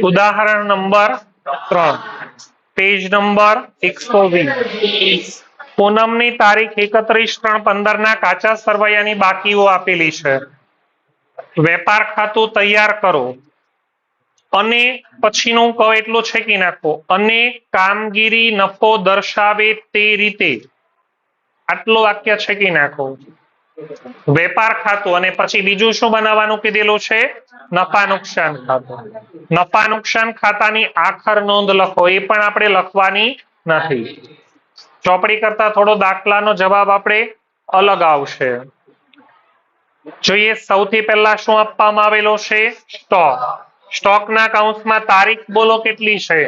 ઉદાહરણ number 3, page number 120. પૂનમની તારીખ 31/3/15 ના કાચા સરવૈયાની બાકીઓ આપેલી છે. વેપાર ખાતું તૈયાર કરો અને પછીનું કહો એટલું છેકી નાખો અને કામગીરી નફો દર્શાવે તે રીતે. આટલું વાક્ય છેકી નાખો. વેપાર ખાતું અને પછી બીજું શું બનાવવાનું કીધેલું છે? નફા નુકસાન ખાતું. નફા નુકસાન ખાતાની આખર નોંધ લખો, એ પણ આપણે લખવાની નથી. ચોપડી કરતા થોડો દાખલાનો જવાબ આપણે અલગ આવશે. જોઈએ સૌથી પહેલા શું આપવામાં આવેલો છે? સ્ટોક. સ્ટોકના કૌંસમાં તારીખ બોલો કેટલી છે?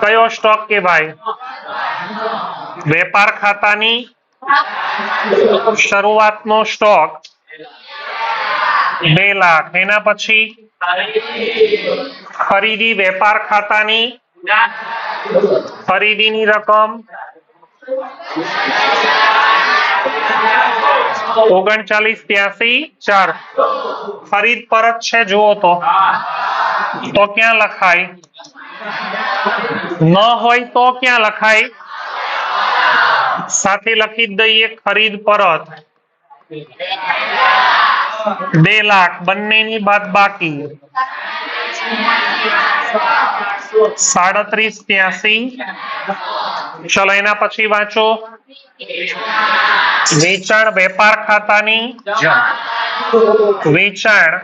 કયો સ્ટોક કહેવાય? વેપાર ખાતાની શરૂઆતનો સ્ટોક 2 લાખ. એના પછી ખરીદી વેપાર ખાતાની ખરીદીની રકમ 3983 ખરીદ પરત છે. જુઓ તો ક્યાં લખાય? ન હોય તો ક્યાં લખાય? સાથે લખી દઈએ ખરીદ પરત 2 લાખ. બંનેની બાદ બાકી 3783. ચલો એના પછી વાંચો. વેચાણ વેપાર ખાતાની વેચાણ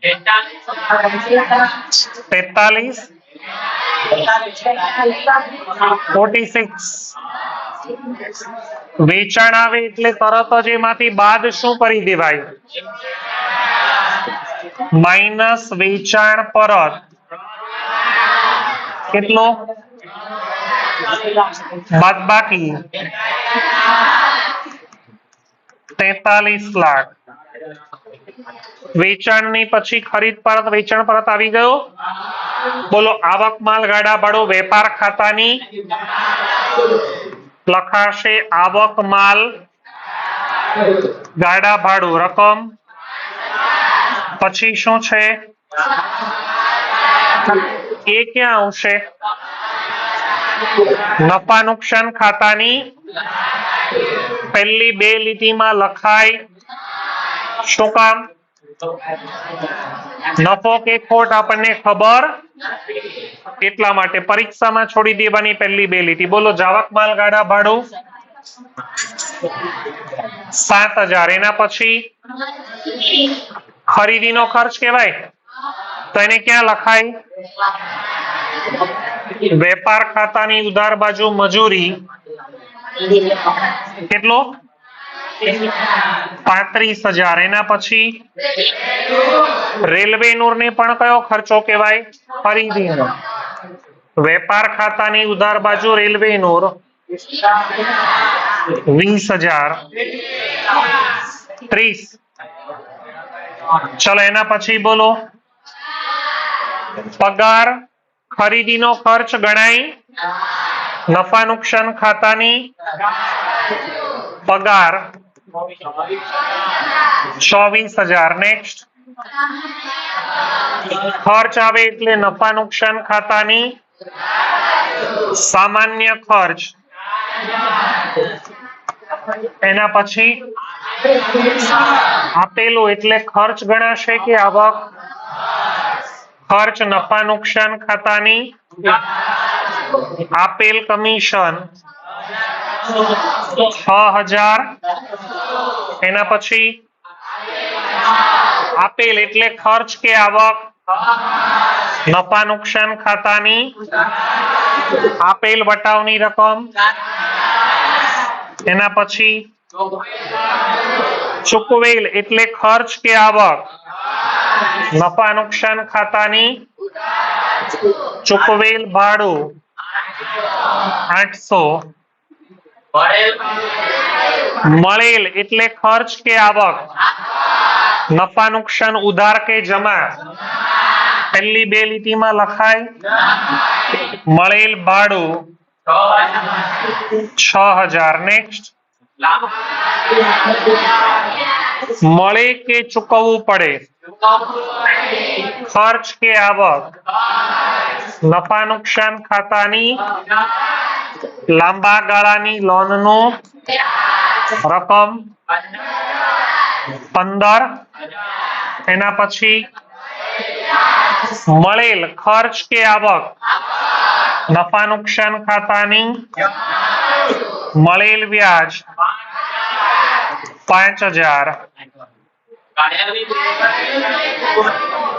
4346. વેચાણ આવે એટલે તરત જ એમાંથી બાદ શું કરી દેવાય? માઇનસ વેચાણ પરત. કેટલો? બાદ બાકી 43 લાખ. વેચાણની પછી ખરીદ પરત વેચાણ પરત આવી ગયો. બોલો આવક માલ ગાડા ભાડું વેપાર ખાતાની લખાશે આવક માલ ગાડા ભાડું રકમ. પછી શું છે? એ ક્યાં આવશે? નફા નુકસાન ખાતાની પહેલી 2 લીટીમાં લખાય. શું કામ? નફો કે ખોટ આપણને ખબર એટલા માટે પરીક્ષામાં છોડી દેવાની પહેલી 2 લીટી. બોલો જાવક માલ ગાડા ભાડું 7000. એના પછી ખરીદીનો ખર્ચ કહેવાય તો એને ક્યાં લખાય? વેપાર ખાતાની ઉધાર બાજુ મજૂરી કેટલો? 35000. એના પછી રેલવે નૂરને પણ કયો ખર્ચો કહેવાય? ખરીદીનો. વેપાર ખાતાની ઉધાર બાજુ રેલવે નૂર 20000 30. ચલો એના પછી બોલો પગાર ખરીદીનો ખર્ચ ગણાય. નફા નુકસાન ખાતાની પગાર 24000. નેક્સ્ટ. ખર્ચ આવે એટલે નફા નુકસાન ખાતાની સામાન્ય ખર્ચ. એના પછી આપેલું એટલે ખર્ચ ગણાશે કે આવક? ખર્ચ નફા નુકસાન ખાતાની આપેલ કમિશન 6000. એના પછી આપેલ એટલે ખર્ચ કે આવક? નફા નુકસાન ખાતાની આપેલ વટાવની રકમ. એના પછી ચૂકવેલ એટલે ખર્ચ કે આવક? નફા નુકસાન ખાતાની ચૂકવેલ ભાડું 800. મળેલ એટલે ખર્ચ કે આવક? નફા નુકસાન ઉધાર કે જમા? પહેલી 2 લીટીમાં લખાય. મળેલ ભાડું 6000. નેક્સ્ટ. મળે કે ચૂકવવું પડે? खर्च के आवक नफा नुकसान खातानी लांबा गाळानी लोननो रकम 15 एना पछी મળેલ ખર્ચ કે આવક નફા નુકસાન ખાતાની મળેલ વ્યાજ 5000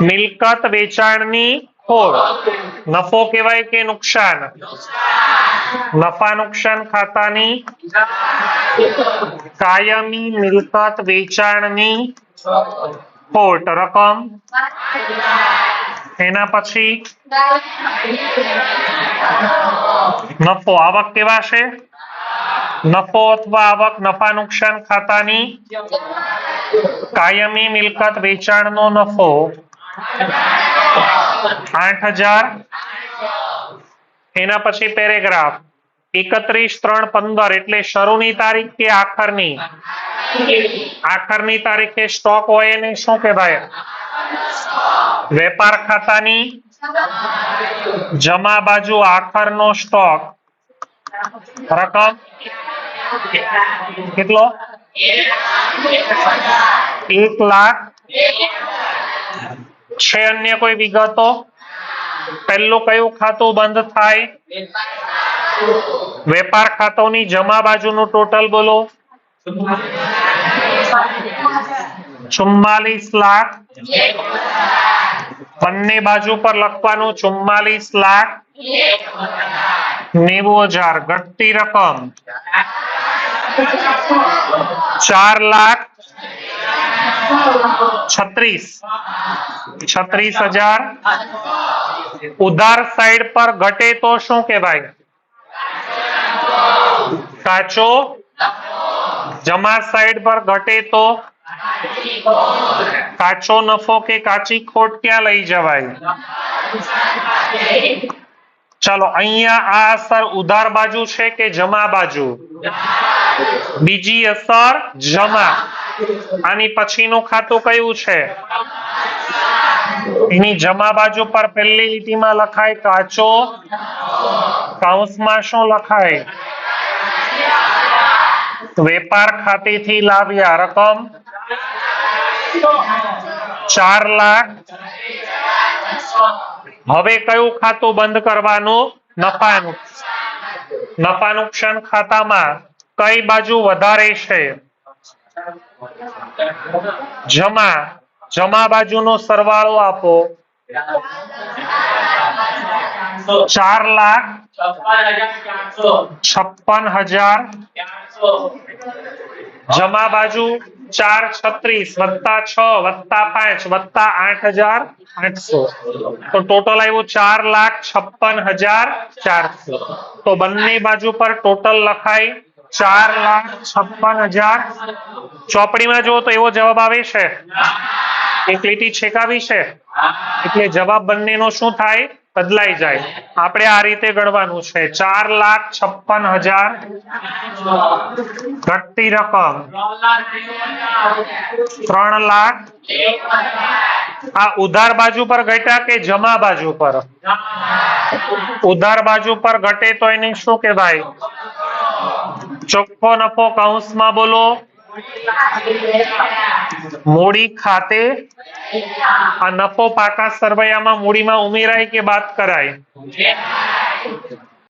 મિલકત વેચાણની ખોટ નફો કહેવાય કે નુકસાન નફા નુકસાન ખાતાની કાયમી મિલકત વેચાણની ખોટ રકમ એના પછી નફો આવક કેવા છે નફો અથવા આવક નફા નુકસાન ખાતાની કાયમી મિલકત વેચાણનો નફો 8000 એના પછી પેરેગ્રાફ 31/3/15 એટલે શરૂની તારીખ કે આખરની તારીખે સ્ટોક હોય એને શું કહેવાય વેપાર ખાતાની જમા બાજુ આખરનો સ્ટોક રકમ કેટલો 1,00,000 છે અન્ય કોઈ વિગતો પહેલું કયું ખાતું બંધ થાય વેપાર ખાતાની જમા બાજુનું ટોટલ બોલો 44 લાખ બંને બાજુ પર લખવાનું 44,90,000 ઘટતી રકમ 4,36,000 ઉધાર સાઈડ પર ઘટે તો શું કહેવાય કાચો જમા સાઈડ પર ઘટે તો કાચો નફો કે કાચી ખોટ ક્યાં લઈ જવાય ચાલો અહીંયા આ અસર ઉધાર બાજુ છે કે જમા બાજુ બીજી અસર જમા આની પછીનું ખાતું કયું છે એની જમા બાજુ પર પહેલી લીટીમાં લખાય કાચો કૌંસમાં શું લખાય વેપાર ખાતેથી લાવ્યા રકમ 4 લાખ હવે કયું ખાતું બંધ કરવાનું નફા નુકસાન ખાતામાં કઈ બાજુ વધારે છે જમા બાજુનો સરવાળો આપો 4,56,000 જમા બાજુ 4,36 વત્તા 6 વત્તા 5 વત્તા 8,800 તો ટોટલ આવ્યું 4,56,400 તો બંને બાજુ પર ટોટલ લખાય 4,56,000 ચોપડીમાં જુઓ તો એવો જવાબ આવે છે એક લીટી છેકાવી છે એટલે જવાબ બંનેનો શું થાય બદલાઈ જાય આપણે આ રીતે ગણવાનું છે 4,56,000 ઘટતી રકમ 3 લાખ આ ઉધાર બાજુ પર ઘટ્યા કે જમા બાજુ પર ઉધાર બાજુ પર ઘટે તો એને શું કહેવાય ચોખ્ખો નફો કૌંસમાં બોલો મૂડી ખાતે આ નફો પાકા સરવૈયામાં મૂડીમાં ઉમેરાય કે બાદ કરાય